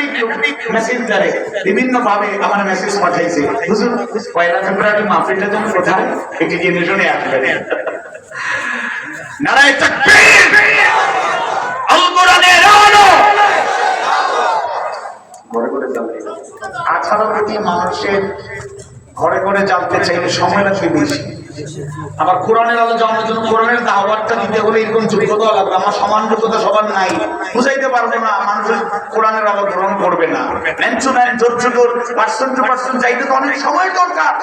একাধিক মেসেঞ্জারে বিভিন্ন ভাবে আমার মেসেজ পাঠাইছে, হুজুর 1 ফেব্রুয়ারি মাহফিলটা যেন কোথায় একটি জেনে শুনে আসবেন। নারায়ে তাকবীর, আল কোরআনের আলো। ঘরে ঘরে জ্বালতে 18 কোটি মানুষের ঘরে ঘরে জ্বালতে চাইলে সময় লাগবে বেশি। আবার কোরআনের আলো জ্বালানোর জন্য কোরআনের দাওয়াতটা দিতে হলে এরকম যোগ্যতা লাগবে। আমার সমান যোগ্যতা সবার নাই, বুঝাইতে পারবো না, মানুষের কোরআনের আলো গ্রহণ করবে না। পার্সেন্ট চাইতে তো অনেক সময় দরকার।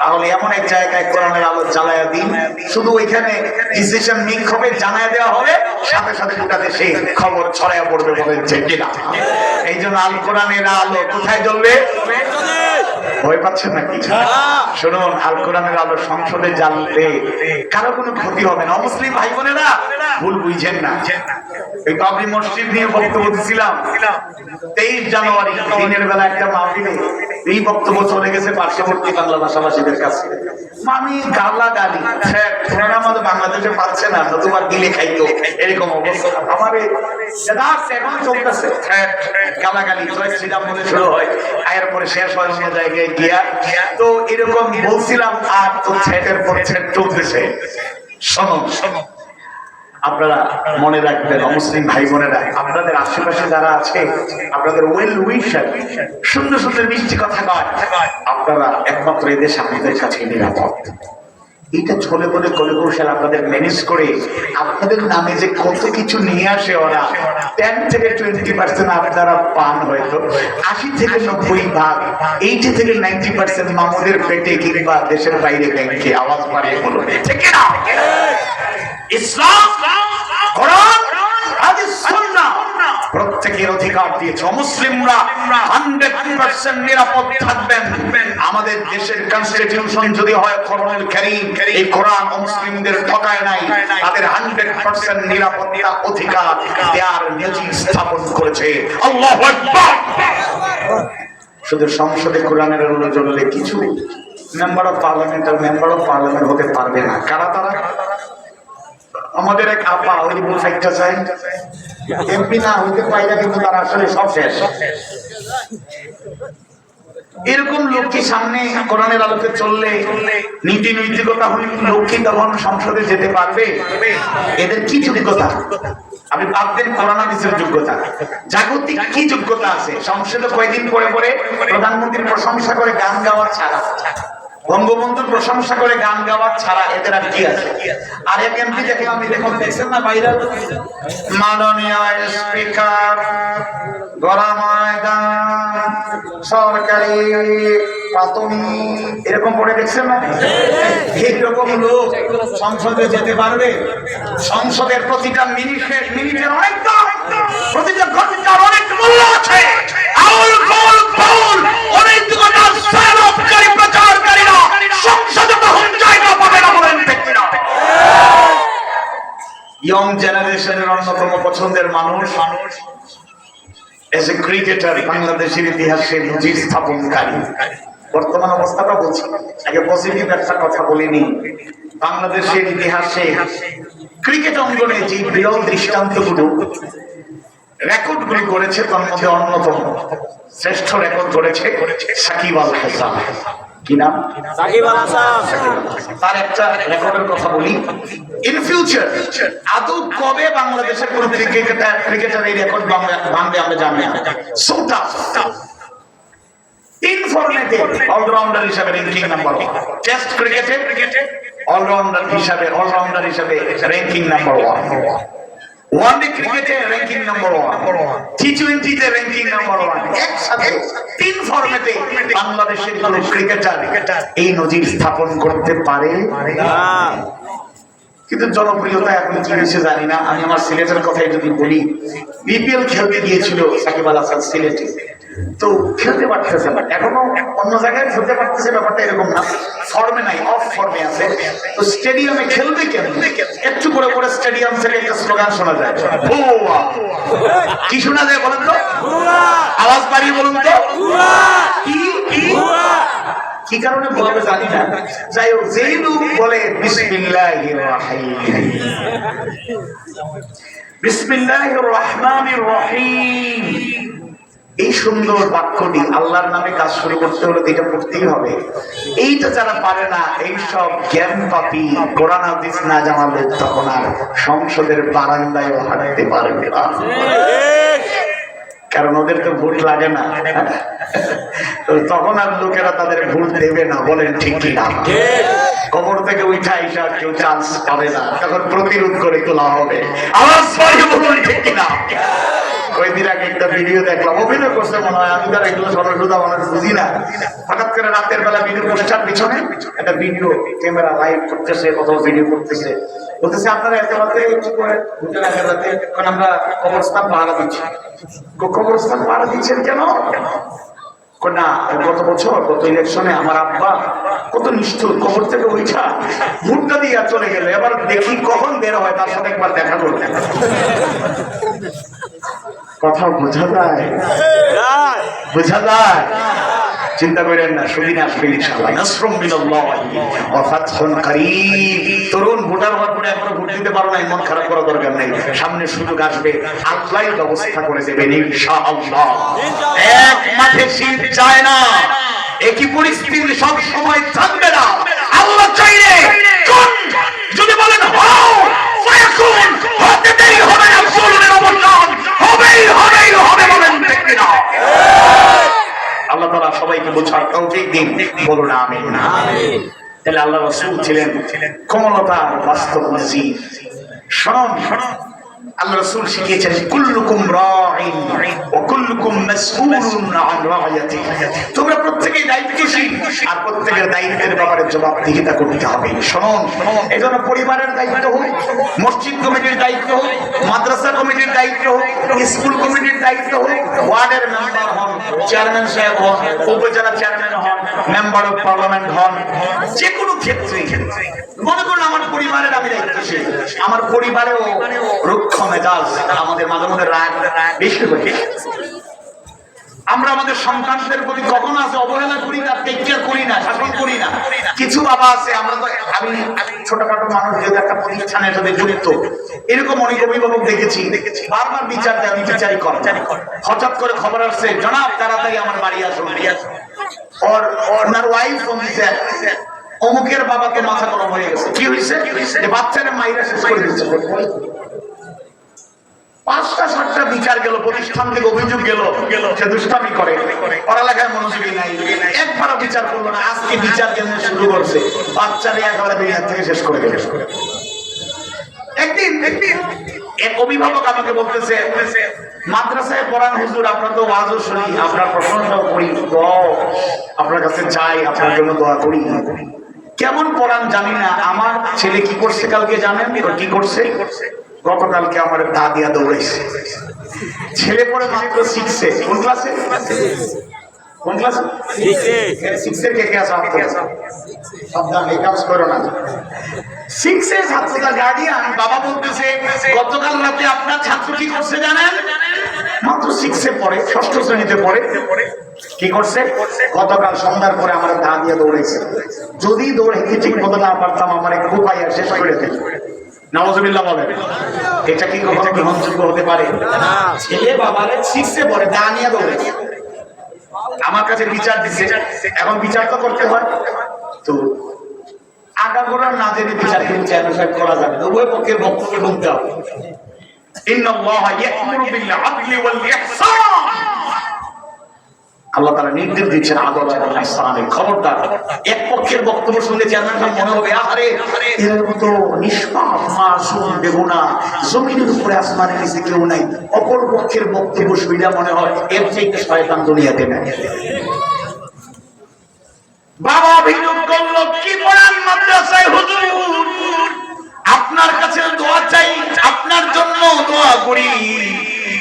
তাহলে এমন এক জায়গায় কোরআনের আলো জ্বালায়া দিন, শুধু ওইখানে ডিসিশন মেক হবে, জানায় দেওয়া হবে, সাথে সাথে গোটা দেশে খবর ছড়াইয়া পড়বে, বলেন ঠিক কিনা? এই জন্য আল কোরআনের আলো কোথায় জ্বলবে? ভয় পাচ্ছেন নাকি? শুনুন, আল কোরআনের আলো সংসদে জ্বাললে কারো কোনো ক্ষতি হবে না। মুসলিম ভাই বোনেরা ভুল বুঝছেন না। এই বাবরি মসজিদ নিয়ে বক্তব্য দিছিলাম 23 জানুয়ারি দিনের বেলা একটা মাহফিলে। এই বক্তব্য চলে গেছে পার্শ্ববর্তী বাংলা ভাষাভাষীদের কাছে। আমি গালাগালি, ওনারা আমাদের বাংলাদেশে পাচ্ছে না, নতুবা দিলে খাইতো, এরকম অবস্থা। আমার এখন চলতেছে গালাগালি, জয়শ্রীরাম বলে শুরু হয়, এরপরে শেষ হয় অন্য জায়গায় গিয়া। তো এরকম বলছিলাম, আর তো ছেটের পর ছেট চলতেছে। শোনো, আপনারা মনে রাখবেন, অমুসলিম ভাই বোনেরা, আপনাদের আশেপাশে যারা আছে, আপনাদের ওয়েল উইশার, সুন্দর সুন্দর মিষ্টি কথা কয়, আপনারা একমাত্র এদের আপনাদের কাছে নিরাপদ। এটা ছলে বলে কলে কৌশল আপনাদের ম্যানেজ করে আপনাদের নামে যে কত কিছু নিয়ে আসে ওরা, 10 থেকে 20% আপনারা পান, হয়তো 80 থেকে 90% 80 থেকে 90% মামুদের পেটে কিংবা দেশের বাইরে ব্যাংকে। আওয়াজ বাড়িয়ে বলুন ঠিক না? ইসলাম, কোরআন, হাদিস, সুন্নাহ প্রত্যেকের অধিকার দিয়েছে। মুসলিমরা 100% নিরাপদ থাকবেন। আমাদের দেশের কনস্টিটিউশন যদি হয় কোরআনুল কারীম, এই কোরআন মুসলিমদের ঠকায় নাই, তাদের 100% নিরাপত্তা অধিকার দেওয়ার নজির স্থাপন করেছে। আল্লাহু আকবার। শুধু সংসদে কোরআনের আলো জ্বললে কিছু মেম্বার অফ পার্লামেন্ট আর মেম্বার অফ পার্লামেন্ট হতে পারবে না। কারা তারা? আমাদের এক আপা, ওই বুঝাইতে চাই এমপি না হইতে পাইরা, কিন্তু তারা আসলে সব শেষ। এরকম লোককে সামনে কোরআনের আলোকে চললে, নীতি নৈতিকতা হলে লক্ষ্মী তখন সংসদে যেতে পারবে? এদের কি যোগ্যতা? আপনি বাদ দেন কোরআন হাদিসের যোগ্যতা, জাগতিক কি যোগ্যতা আছে? সংসদে কয়েকদিন পরে পরে প্রধানমন্ত্রীর প্রশংসা করে গান গাওয়া ছাড়া, বঙ্গবন্ধুর প্রশংসা করে গান গাওয়া ছাড়া এদের আর কি আছে? আর এক এমপি দেখলাম, আমি দেখুন, দেখছেন না বাইরে, মাননীয় স্পিকার, গড়া ময়দান, সরকারি প্রাথমিক, এরকম পড়ে দেখছেন না? এইরকম লোক সংসদে যেতে পারবে? সংসদের প্রতিটা মিনিটের অনেক দাম, প্রতিটা ঘন্টার অনেক মূল্য আছে। আউল গোল গোল অনৈতিকতা সারবকারী প্রচারকারীরা সংসদে তখন জায়গা পাবে না, বলেন ঠিক কিনা? ইয়ং জেনারেশনের অন্যতম পছন্দের মানুষ, এজ এ ক্রিকেটার, বাংলাদেশের ইতিহাসে নজির স্থাপনকারী। বর্তমান অবস্থাটা বলছি, আগে পজিটিভ একটা কথা বলিনি। বাংলাদেশের ইতিহাসে ক্রিকেট অঙ্গনে যে বিরল দৃষ্টান্তগুলো, রেকর্ডগুলি করেছে, তার মধ্যে অন্যতম শ্রেষ্ঠ রেকর্ড করেছে সাকিব আল হাসান। কি নাম? সাকিব আল হাসান। তার একটা রেকর্ডের কথা বলি। ইন ফিউচার আদৌ কবে বাংলাদেশের কোন ক্রিকেটার এই রেকর্ড ভাঙবে আমরা জানি না। So tough. ইনফরমেটিভ অলরাউন্ডার হিসেবে র্যাঙ্কিং নাম্বার 1, টেস্ট ক্রিকেটে অলরাউন্ডার হিসেবে র্যাঙ্কিং নাম্বার 1, ওয়ানডে ক্রিকেটে র্যাঙ্কিং নাম্বার 1, টি20 তে র্যাঙ্কিং নাম্বার 1। একসাথে 3 ফরম্যাটে বাংলাদেশের কোন ক্রিকেটার এই নজির স্থাপন করতে পারে না। কিন্তু জনপ্রিয়তা এখন কি হয়েছে জানি না। আমি আমার সিলেটের কথাই যদি বলি, বিপিএল খেলতে গিয়েছিল সাকিব আল হাসান সিলেটে, তো খেলতে পারতেছে না। এখনো অন্য জায়গায় খেলতে পারতেছে, ব্যাপারটা এরকম না, ফর্মে নাই, অফ ফর্মে আছে। তো স্টেডিয়ামে খেলবে কেন? একটু করে করে স্টেডিয়াম থেকে একটা স্লোগান শোনা যায়, কি শোনা যায় বলেন তো? আওয়াজ বাড়িয়ে বলুন তো, কি কারণে বলবে জানি না। যাই হোক, যেই লোক বলে বিসমিল্লাহির রহমানির রহিম, এই সুন্দর বাক্যটি আল্লাহর নামে কাজ শুরু করতে হলে এটা পড়তেই হবে। এইটা যারা পারে না, এইসব জ্ঞান পাপী কোরআন হাদিস না জানালে তখন আর সংসদের বারান্দায় হাঁটতে পারবে না, কারণ ওদের তো ভোট লাগে না। তখন আর লোকেরা তাদের ভোট দেবে না, বলেন ঠিক কিনা? কবর থেকে উঠা আইসা কেউ চান্স পাবে না, তখন প্রতিরোধ করে তোলা হবে। আমার সরি, বলুন ঠিক কিনা? ওই দিন আগে একটা ভিডিও দেখলাম, অভিনয় করছে মনে হয়, আমি তার এগুলো সরলতা মানুষ বুঝি না। হঠাৎ করে রাতের বেলা ভিডিও পোস্টার পিছনে একটা ভিডিও ক্যামেরা লাইভ করতেছে, কোথাও ভিডিও করতেছে, বলতেছে আপনারা এত রাতে কি করে ভোটের আগের রাতে? কারণ আমরা কবরস্থান পাহারা দিচ্ছি। কবরস্থান পাহারা দিচ্ছেন কেন? না, গত বছর গত ইলেকশনে আমার আব্বা কত নিষ্ঠুর, কবর থেকে ওইটা ভোটটা দিয়ে চলে গেলে, এবার দেখি কখন বের হয়, তার সাথে একবার দেখা করবে। কথা বোঝা যায়? বোঝা যায়? চিন্তা করেন না, সুদিন আসবে ইনশাআল্লাহ। নাসরুম মিনাল্লাহি ওয়া ফাতহুন কারীব। তরুণ ভোটার হওয়ার পরে আপনারা ভোট দিতে পারো না, মন খারাপ করার দরকার নেই। সামনে সুযোগ আসবে, আল্লাহই ব্যবস্থা করে দেবেন ইনশাআল্লাহ। এক মাঠে শীত যায় না, একই পরিস্থিতি সব সময় থাকবে না। আল্লাহ চাইলে কোন যদি বলেন হও ফায়াকুন, হতে দেরি হবে না, রাসূলের অবদান হবেই হবেই হবে, বলেন ঠিক কিনা? আল্লাহ তাআলা সবাইকে বোঝার তৌফিক দিন, বলুন আমিন। আমিন। তাহলে আল্লাহ রাসূল ছিলেন কোমলতার বাস্তব নজির। শুনুন, আল্লাহ রাসূল শিখিয়েছেন কুল্লুকুম রাঈন ওয়া কুল্লুকুম মাসউলুন আন রা'য়াতিহি। তোমরা প্রত্যেকেই দায়িত্বশীল, আর প্রত্যেকের দায়িত্বের ব্যাপারে জবাবদিহিতা করতে হবে। শুনুন, এজন্য পরিবারের দায়িত্ব হোক, মসজিদ কমিটির দায়িত্ব হোক, মাদ্রাসা কমিটির দায়িত্ব হোক, স্কুল কমিটির দায়িত্ব হোক, ওয়ার্ডের মেম্বার হন, চেয়ারম্যান সাহেব হন, উপজেলা চেয়ারম্যান হন, মেম্বার অফ পার্লামেন্ট হন, যে কোনো ক্ষেত্রে মনে করুন আমার পরিবারের আমি দায়িত্বশীল, আমার পরিবারেও রুক্ষ মেজাজ, আমাদের মাঝে মধ্যে রাগ বেশি হয়ে। আমরা আমাদের সন্তানদের প্রতি কখনো আছে অবহেলা করি না, টেক কেয়ার করি না, শাসন করি না। কিছু বাবা আছে, আমরা তো আমি ছোটখাটো মানুষ, যেহেতু একটা প্রতিষ্ঠানের সাথে যুক্ত, এরকম অনেক অভিভাবক দেখেছি বারবার বিচার দেয়, বিচারই করে। হঠাৎ করে খবর আসছে, জনাব তাড়াতাড়ি আমার বাড়ি আসুন, ওনার ওয়াইফ ফোন দিচ্ছে, অমুকের বাবাকে মাথা গরম হয়ে গেছে। কি হয়েছে? বাচ্চারা মাইরা শেষ করে দিচ্ছে। ৫টা ৭টা বিচার গেল, প্রতিষ্ঠান থেকে অভিযোগ গেল সে দুষ্টামি করে, পড়ালেখায় মনোযোগী নাই, একবারও বিচার করলো না। আজকে বিচার কেন শুরু করছে, বাচ্চারা একেবারে দুনিয়া থেকে শেষ করে গেল। একদিন এক অভিভাবক আমাকে বলতেছে, মাদ্রাসায় পড়ান হুজুর, আপনার তো ওয়াজও শুনি, আপনার প্রশংসাও করি, দোয়াও আপনার কাছে চাই, আপনার জন্য দোয়া করি। কেমন পড়ান জানি না, আমার ছেলে কি করছে কালকে জানেন? কি করছে? গতকালকে আমার দা দিয়া দৌড়াইছে। ছেলে পড়ে মাত্র 6-এ। কোন ক্লাসে? কোন ক্লাসে? 6-এর কে কে আছে? সাবধান, এই কাজ করো না। 6-এ ছাত্রটা গার্ডিয়ান বাবা বলতেছে, গতকাল রাতে আপনার ছাত্র কি করছে জানেন? মাত্র 6-এ পড়ে, 6ষ্ঠ শ্রেণীতে পড়ে। কি করছে? গতকাল সন্ধ্যার পরে আমার দা দিয়ে দৌড়াইছে। যদি দৌড়াইতে ঠিক মতো না পারতাম, আমার কোপাইয়া শেষ করে দিত। নাউজুবিল্লাহ বলেন। এটা কি কখনো গ্রহণযোগ্য হতে পারে? ছেলে বাবারে 6-এ পড়ে, দা নিয়ে দৌড়াইছে, আমার কাছে বিচার দিচ্ছে। এখন বিচার তো করতে হয়, তো আগাগোড়া না জেনে বিচার কিন্তু চেয়ারম্যান সাহেব করা যাবে না, উভয় পক্ষের বক্তব্য শুনতে হবে। ইন্নাল্লাহা ইয়া'মুরু বিল আদলি ওয়াল ইহসান, আল্লাহ তাআলা নির্দেশ দিচ্ছেন আদল এবং ইহসানের। খবরদার এক পক্ষের বক্তব্য শুনলে চেয়ারম্যান সাহেব মনে হবে, আরে এর মতো নিষ্পাপ মাসুম বেগুনাহ জমিনের উপরে আসমানের নিচে কেউ নাই। অপর পক্ষের বক্তব্য শুনে মনে হয় এর চাইতে শয়তান দুনিয়াতে নাই। বাবা অভিযোগ করলো, কি পড়ান মাদ্রাসায় হুজুর? আপনার কাছে দোয়া চাই, আপনার জন্য দোয়া করি।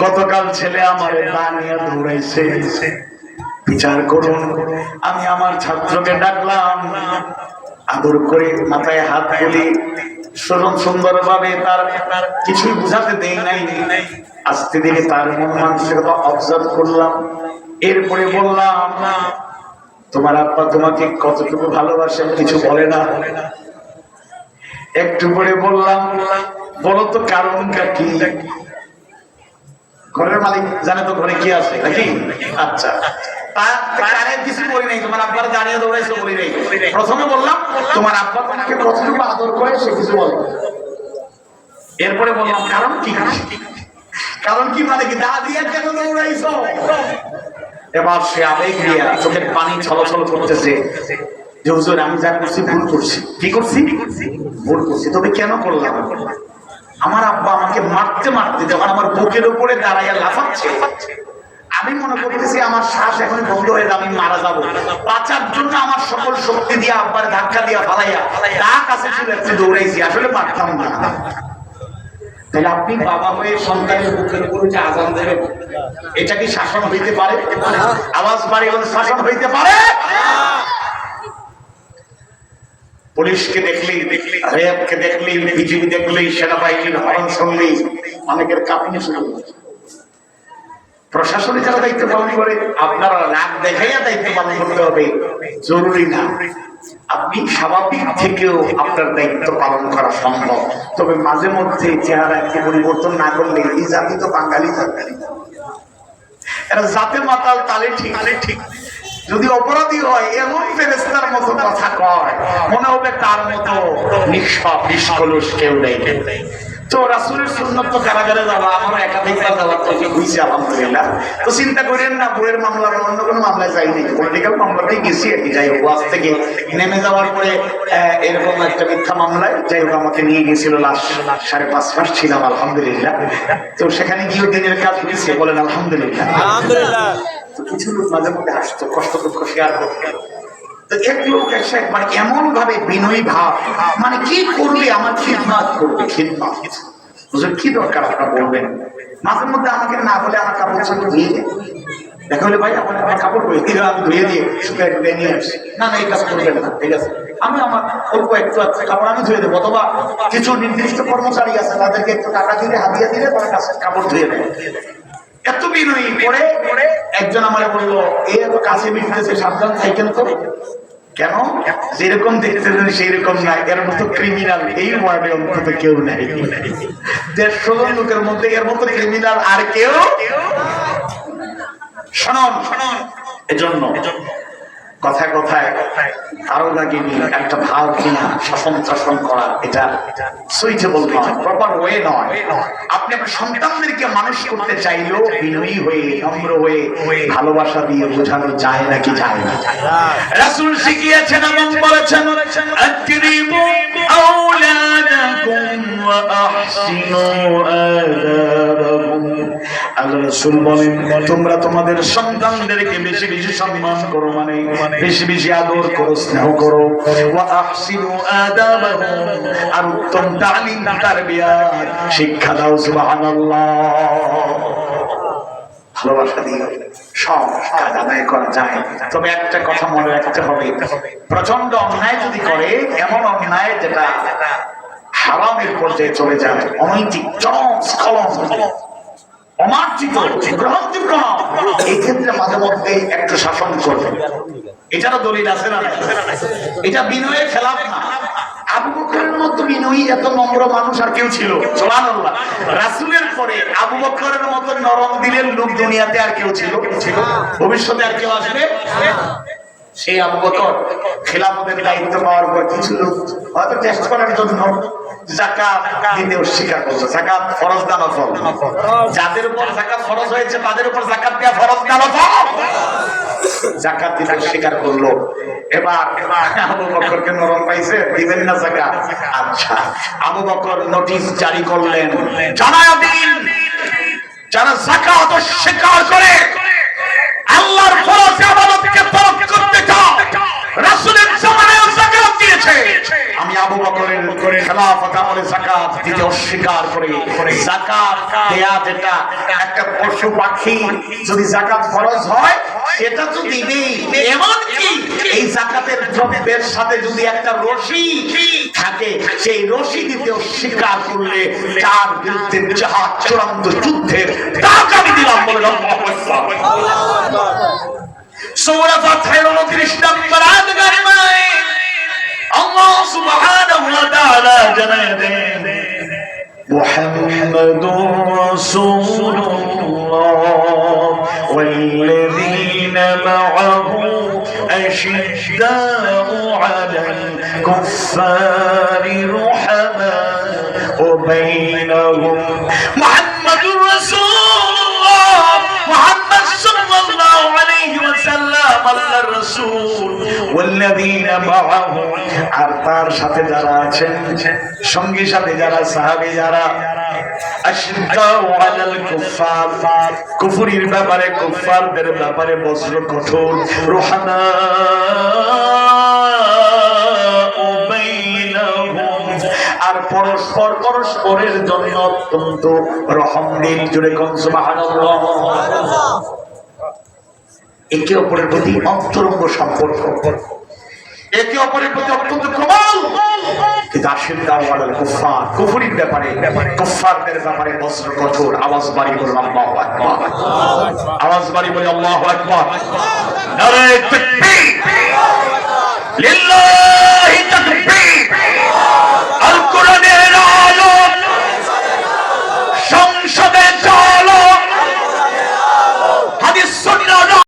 গতকাল ছেলে আমার দাঁড়িয়ে দৌড়াইছে, বিচার করুন। আমি আমার ছাত্রকে ডাকলাম, আদর করে মাথায় হাত তুলি, সুন্দর ভাবে তার কিছুই বুঝাতে দেই নাই, আস্তে ধীরে তার মন মানসিকতা অবজার্ভ করলাম। এরপরে বললাম, তোমার আব্বা তোমাকে কতটুকু ভালোবাসেন কিছু বলে না? একটু পরে বললাম, বলো তো কারণটা কি? ঘরের মালিক জানে তো ঘরে কি আছে নাকি? আচ্ছা, কিছু বলি নাই, তোমার আব্বার দাঁড়িয়ে দৌড়াইছো বলি নাই। প্রথমে বললাম তোমার আব্বা তোমাকে কতটুকু আদর করে সে কিছু বলো। এরপরে বললাম কারণ কি, কারণ কি মানে কি দাঁড়িয়ে কেন দৌড়াইছো? এবার সে আবেগ দিয়ে চোখের পানি ছলছল করতেছে যে হুজুর আমি যা করছি ভুল করছি। কি করছি? ভুল করছি। তবে কেন করলাম? আমার আব্বা আমাকে মারতে মারতে যখন আমার বুকের উপরে দাঁড়াইয়া লাফাচ্ছে, আমি মনে করতেছি আমার শ্বাস এখন বন্ধ হয়ে যাবে, আমি মারা যাবো। বাঁচার জন্য আমার সকল শক্তি দিয়ে আব্বার ধাক্কা দিয়া ফালাইয়া তা কাছে ছিল একটু দৌড়াইছি, আসলে পারতাম না। তাহলে আপনি বাবা হয়ে সন্তানের বুকের উপরে যে আজান দেবেন, এটা কি শাসন হইতে পারে? আওয়াজ বাড়ি হলে শাসন হইতে পারে? পুলিশকে দেখলেই, র্যাবকে দেখলেই, বিজিবি দেখলেই, সেনাবাহিনীর হরণ শুনলেই অনেকের কাঁপিয়ে শুরু। প্রশাসনে যারা দায়িত্ব পালন করে আপনারা রাগ দেখাইয়া দায়িত্ব পালন করতে হবে জরুরি না। আপনি স্বাভাবিক থেকেও আপনার দায়িত্ব পালন করা সম্ভব। তবে মাঝে মধ্যে চেহারা একটু পরিবর্তন না করলে এই জাতি তো বাঙালি থাকবে, এরা জাতে মাতাল তালে ঠিক। যদি অপরাধী হয় এমন ফেরেশতার মতো কথা কয়, মনে হবে তার মতো নিষ্পাপ নিষ্কলুষ কেউ নেই। তো রাসূলের সুন্নাত তো কারাগারে যাওয়া, আমারও একাধিকবার যাওয়ার তৌফিক হয়েছে আলহামদুলিল্লাহ। তো চিন্তা করেন না বইয়ের মামলা বা অন্য কোনো মামলায় যাইনি, পলিটিক্যাল মামলাতেই গেছি আর কি। যাই হোক, ওয়াজ থেকে নেমে যাওয়ার পরে এরকম একটা মিথ্যা মামলায় যাই হোক আমাকে নিয়ে গেছিল, লাস্ট 5.5 মাস ছিলাম আলহামদুলিল্লাহ। তো সেখানে গিয়ে দিনের কাজ হয়েছে, বলেন আলহামদুলিল্লাহ। তো কিছু লোক মাঝে মধ্যে আসতো, কষ্ট দুঃখ শেয়ার করতো। তো এক লোক এসে একবার এমন ভাবে বিনয়ী ভাব, মানে কি করবে আমার খিদমত করবে, খিদমত। হুজুর কি দরকার আপনারা বলবেন। মাঝে মধ্যে আমাকে না বলে আমার কাপড় ছাড়া ধুয়ে দেয়। দেখা হলে ভাই আমার কাপড় ধুয়ে দিলে আমি ধুয়ে দিয়ে শুকিয়ে টুকিয়ে নিয়ে আসি। না এই কাজ করবেন না, ঠিক আছে আমি আমার অল্প একটু কাপড় আমি ধুয়ে দেবো। অথবা কিছু নির্দিষ্ট কর্মচারী আছে তাদেরকে একটু টাকা দিলে, হাতিয়ে দিলে তারা কাপড় ধুয়ে দেয়। এত বিনয়ী পরে একজন আমারে বললো এই এত কাছে মিশতেছে, সাবধান থাকেন তো। কেন? যেরকম দেখতেছেন সেই রকম না, এর মতো ক্রিমিনাল এই ওয়ার্ডে অন্তত কেউ নাই। 150 জন লোকের মধ্যে এর মতো ক্রিমিনাল আর কেউ। শুনুন, এজন্য কথায় কথায় কারো লাগেনি একটা ভাব কিনা শাসন করা, এটা সুইটেবল নয়, প্রপার ওয়ে নয়। আপনি আপনার সন্তানদেরকে মানুষ করতে চাইলেও বিনয়ী হয়ে, নম্র হয়ে, ভালোবাসা দিয়ে বোঝানো যায় নাকি যায় না? রাসূল শিখিয়েছেন এবং বলেছেন আকরিমু আওলাদাকুম ওয়া আহসিনু আদাবাহুম। আল্লাহ রাসূল বলেন তোমরা তোমাদের সন্তানদেরকে বেশি বেশি সম্মান করো, মানে বেশি বেশি আদর করো, স্নেহ করো। ওয়া আহসিনু আদাবাহুম, আর উত্তম তালিম তারবিয়াত শিক্ষা দাও। সুবহানাল্লাহ। ভালোবাসা দিয়ে সব কাজ আদায় করা যায়। তবে একটা কথা মনে রাখতে হবে, প্রচন্ড অন্যায় যদি করে, এমন অন্যায় যেটা হারামের পর্যায়ে চলে যায়, অনৈতিক চরম স্খলন, অমার্জিত, গ্রহণযোগ্য না, এই ক্ষেত্রে মাঝে মধ্যে একটু শাসন করবে। এটারও দলিল আছে না? এটা বিনয়ের খেলাফ না। আবু বকরের মতো বিনয়ী এত নম্র মানুষ আর কেউ ছিল? সুবহানাল্লাহ। রাসূলের পরে আবু বকরের মতো নরম দিলের লোক দুনিয়াতে আর কেউ ছিল? ভবিষ্যতে আর কেউ আসবে? সেই আবু বকর খেলাফতের দায়িত্ব পাওয়ার পর কিছু লোক হয়তো টেস্ট করার জন্য যাকাত দিতে অস্বীকার করছে। যাকাত ফরজ না নফল? যাদের উপর যাকাত ফরজ হয়েছে তাদের উপর যাকাত দেওয়া ফরজ না নফল? যাকাত দিতে অস্বীকার করলো। এবার আবু বকরকে নরম পাইছে, দিবেন না যাকাত? আচ্ছা, আবু বকর নোটিশ জারি করলেন, জানায়া দিন যারা যাকাত অস্বীকার করে, আল্লাহর ফরজ ইবাদতকে তরক করতে চাও, রাসূলের জামানায় যাকাত দিয়েছে, আমি আবু বকরের খেলাফত আমলে যাকাত দিতে অস্বীকার করে, যাকাত দেয়া যেটা একটা পশু পাখি যদি যাকাত ফরজ হয় সেটা তো দিবেই। এমন কি এই যাকাতের দ্রব্যের সাথে যদি একটা রশি থাকে, সেই রশি দিতে অস্বীকার করলে তার বিরুদ্ধে জিহাদ, চূড়ান্ত যুদ্ধের ডাক আমি দিলাম। বলে আল্লাহু সূরা ফাতহের 29 নম্বর আয়াত কারিমায় আল্লাহ সুবহানাহু ওয়া তাআলা জানায় দেন মুহাম্মাদুর রাসূলুল্লাহ والذين معه أشداء على الكفار رحماء بينهم محمد رسول الله محمد صلى الله عليه وسلم الله الرسول والذين معه আর তার সাথে যারা আছেন সঙ্গী সাথে যারা সাহাবী যারা আশিদ্দাউ আলাল কুফার কুফরির ব্যাপারে কুফারদের ব্যাপারে বজ্র কঠোর রুহামা আর পরস্পরের জন্য অত্যন্ত রহমদিল জুড়ে কোন সুবহানাল্লাহ একে অপরের প্রতি অন্তরঙ্গ সম্পর্ক একে অপরের প্রতি অত্যন্ত কোমল কিন্তু আশিদ্দাউ আলাল কুফার কুফরির ব্যাপারে কুফারদের ব্যাপারে বজ্র কঠোর আওয়াজ বাড়ি বলুন আল্লাহু আকবার আওয়াজ বাড়ি বলি আল্লাহু আকবার নারে তাকবীর লিল্লাহি তাকবীর আল কোরআনের আলো সংসদে